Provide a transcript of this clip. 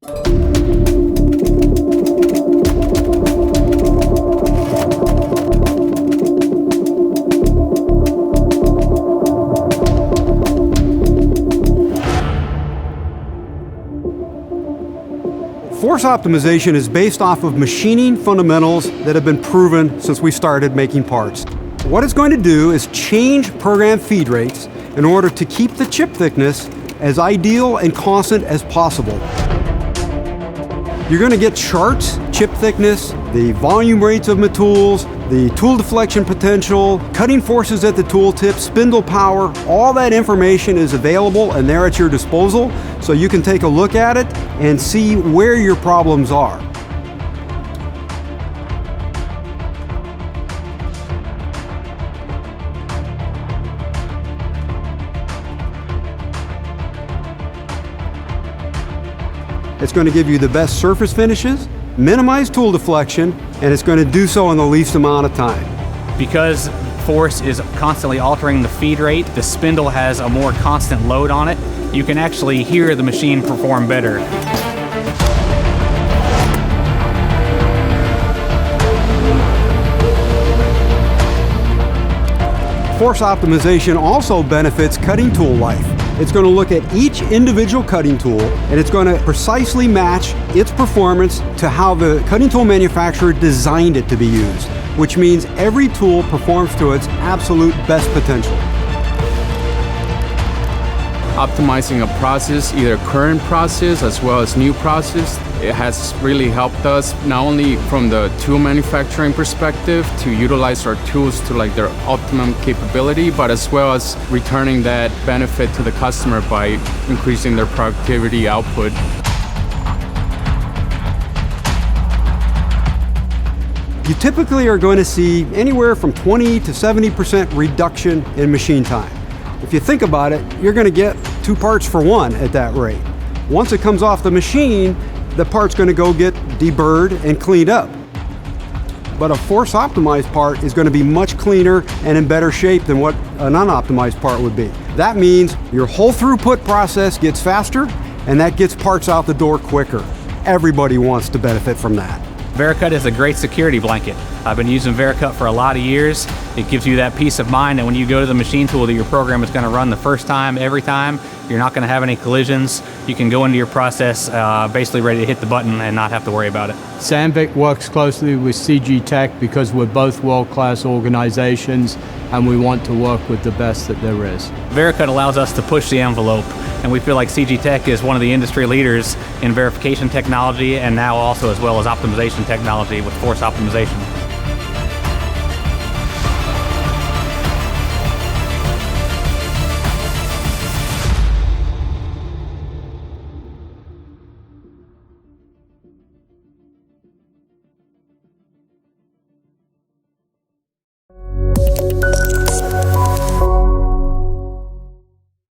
Force optimization is based off of machining fundamentals that have been proven since we started making parts. What it's going to do is change program feed rates in order to keep the chip thickness as ideal and constant as possible. You're going to get charts, chip thickness, the volume rates of the tools, the tool deflection potential, cutting forces at the tool tip, spindle power. All that information is available and there at your disposal, so you can take a look at it and see where your problems are. It's going to give you the best surface finishes, minimize tool deflection, and it's going to do so in the least amount of time. Because Force is constantly altering the feed rate, the spindle has a more constant load on it, you can actually hear the machine perform better. Force optimization also benefits cutting tool life. It's going to look at each individual cutting tool and it's going to precisely match its performance to how the cutting tool manufacturer designed it to be used, which means every tool performs to its absolute best potential. Optimizing a process, either current process as well as new process, it has really helped us not only from the tool manufacturing perspective to utilize our tools to like their optimum capability, but as well as returning that benefit to the customer by increasing their productivity output. You typically are going to see anywhere from 20 to 70% reduction in machine time. If you think about it, you're going to get 2 parts for 1 at that rate. Once it comes off the machine, the part's going to go get deburred and cleaned up. But a force optimized part is going to be much cleaner and in better shape than what an unoptimized part would be. That means your whole throughput process gets faster and that gets parts out the door quicker. Everybody wants to benefit from that. Vericut is a great security blanket. I've been using Vericut for a lot of years. It gives you that peace of mind that when you go to the machine tool that your program is going to run the first time, every time, you're not going to have any collisions. You can go into your process basically ready to hit the button and not have to worry about it. Sandvik works closely with CG Tech because we're both world-class organizations and we want to work with the best that there is. Vericut allows us to push the envelope, and we feel like CG Tech is one of the industry leaders in verification technology and now also as well as optimization technology with force optimization.